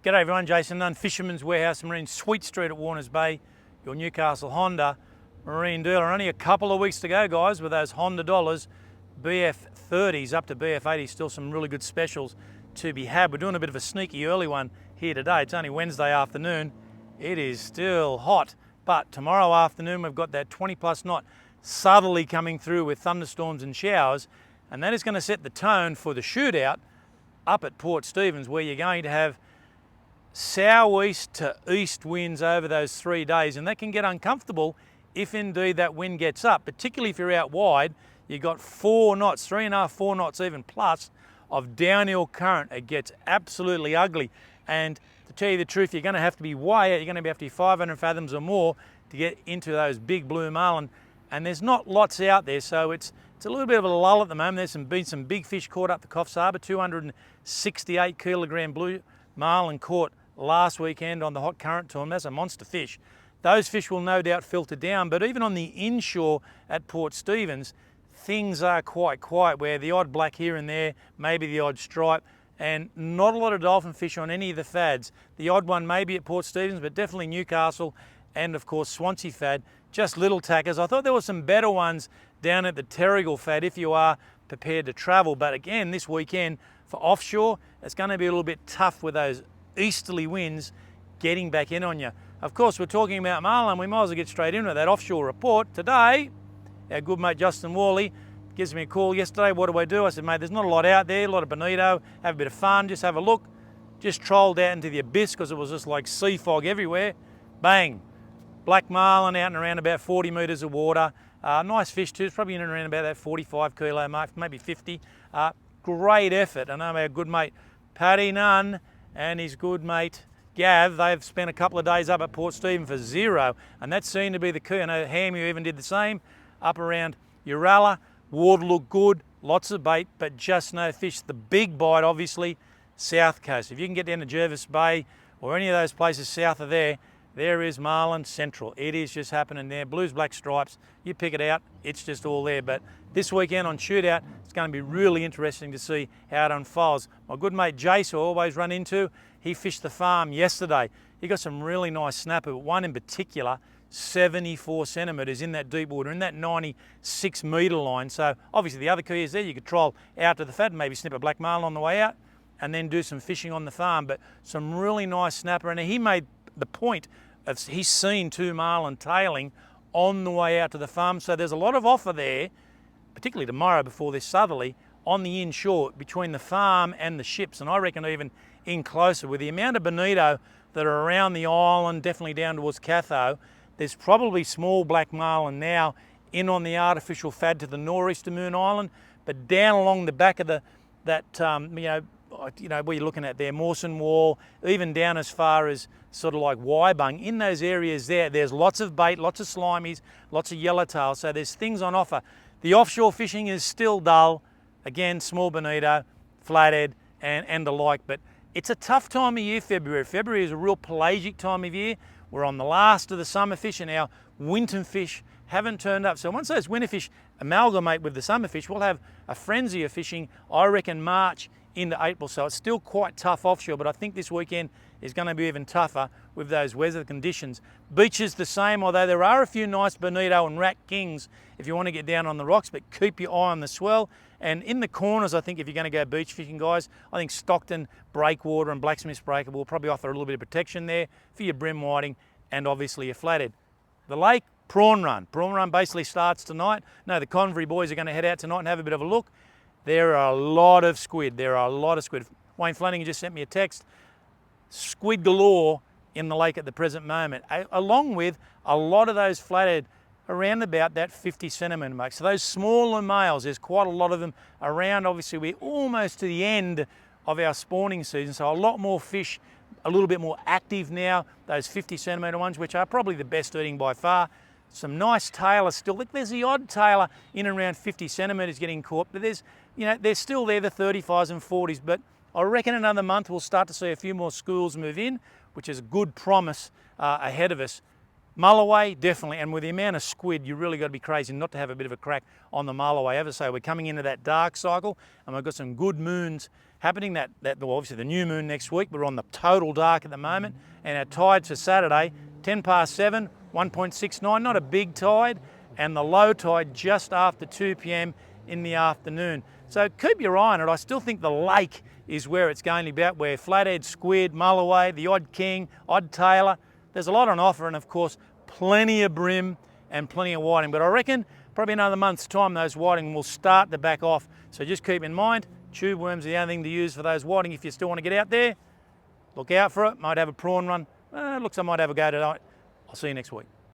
G'day everyone, Jason Nunn, Fisherman's Warehouse Marine, Sweet Street at Warners Bay, your Newcastle Honda marine dealer. Only a couple of weeks to go, guys, with those Honda dollars, BF30s up to BF80s, still some really good specials to be had. We're doing a bit of a sneaky early one here today. It's only Wednesday afternoon. It is still hot, but tomorrow afternoon we've got that 20 plus knot southerly coming through with thunderstorms and showers, and that is going to set the tone for the shootout up at Port Stephens, where you're going to have southeast to east winds over those 3 days, and that can get uncomfortable if indeed that wind gets up, particularly if you're out wide. You've got 4 knots, 3.5, 4 knots even plus of downhill current. It gets absolutely ugly, and to tell you the truth, you're going to have to be way out. You're going to have to be 500 fathoms or more to get into those big blue marlin, and there's not lots out there, so it's a little bit of a lull at the moment. There's been some big fish caught up the Coffs Harbour, 268 kilogram blue marlin caught last weekend on the hot current to them. That's a monster fish. Those fish will no doubt filter down, but even on the inshore at Port Stephens, things are quite quiet, where the odd black here and there, maybe the odd stripe, and not a lot of dolphin fish on any of the fads. The odd one maybe at Port Stephens, but definitely Newcastle and of course Swansea fad, just little tackers. I thought there were some better ones down at the Terrigal fad if you are prepared to travel, but again this weekend for offshore, it's going to be a little bit tough with those easterly winds getting back in on you. Of course, we're talking about marlin. We might as well get straight into that offshore report. Today, our good mate Justin Worley gives me a call yesterday. What do I do? I said, mate, there's not a lot out there, a lot of bonito, have a bit of fun, just have a look. Just trolled out into the abyss because it was just like sea fog everywhere. Bang, black marlin out and around about 40 metres of water. Nice fish too, it's probably in and around about that 45 kilo mark, maybe 50. Great effort. I know our good mate Paddy Nunn and his good mate Gav, they've spent a couple of days up at Port Stephens for 0, and that seemed to be the key. I know Ham, you even did the same up around Uralla. Water looked good, lots of bait, but just no fish. The big bite, obviously, South Coast. If you can get down to Jervis Bay or any of those places south of there, there is marlin central. It is just happening there. Blues, black stripes, you pick it out, it's just all there. But this weekend on shootout, it's going to be really interesting to see how it unfolds. My good mate Jace, who I always run into, he fished the farm yesterday. He got some really nice snapper, but one in particular, 74 centimetres in that deep water, in that 96 metre line. So obviously the other key is there. You could troll out to the fat and maybe snip a black marlin on the way out and then do some fishing on the farm. But some really nice snapper, and he made the point of he's seen 2 marlin tailing on the way out to the farm. So there's a lot of offer there, particularly tomorrow before this southerly, on the inshore between the farm and the ships, and I reckon even in closer. With the amount of bonito that are around the island, definitely down towards Catho, there's probably small black marlin now in on the artificial fad to the northeast of Moon Island, but down along the back of that where you're looking at there, Mawson Wall, even down as far as sort of like Waibung, in those areas there's lots of bait, lots of slimies, lots of yellowtail, so there's things on offer. The offshore fishing is still dull, again, small bonito, flathead and the like, but it's a tough time of year, February. February is a real pelagic time of year. We're on the last of the summer fish, and our winter fish haven't turned up. So once those winter fish amalgamate with the summer fish, we'll have a frenzy of fishing, I reckon, March into April. So it's still quite tough offshore, but I think this weekend is going to be even tougher with those weather conditions. Beaches the same, although there are a few nice bonito and rat kings if you want to get down on the rocks, but keep your eye on the swell. And in the corners, I think if you're going to go beach fishing, guys, I think Stockton, Breakwater and Blacksmith's Breakable will probably offer a little bit of protection there for your brim whiting and obviously your flathead. The lake, prawn run. Prawn run basically starts tonight. No, the Convery boys are going to head out tonight and have a bit of a look. There are a lot of squid. Wayne Flanagan just sent me a text. Squid galore in the lake at the present moment, along with a lot of those flathead around about that 50 centimetre mark. So those smaller males, there's quite a lot of them around. Obviously, we're almost to the end of our spawning season, so a lot more fish, a little bit more active now, those 50 centimetre ones, which are probably the best eating by far. Some nice tailers still. There's the odd tailer in and around 50 centimetres getting caught, but they're still there, the 35s and 40s, but I reckon another month we'll start to see a few more schools move in, which is good promise ahead of us. Mulloway, definitely, and with the amount of squid, you really got to be crazy not to have a bit of a crack on the mulloway. As I say, we're coming into that dark cycle, and we've got some good moons happening. Well, obviously the new moon next week. We're on the total dark at the moment. And our tides for Saturday, 10 past 7, 1.69, not a big tide. And the low tide just after 2 p.m. in the afternoon. So keep your eye on it. I still think the lake is where it's going to be at, where flathead, squid, mulloway, the odd king, odd tailor. There's a lot on offer, and of course, plenty of brim and plenty of whiting. But I reckon probably another month's time, those whiting will start to back off. So just keep in mind, tube worms are the only thing to use for those whiting if you still want to get out there. Look out for it. Might have a prawn run. Looks like I might have a go tonight. I'll see you next week.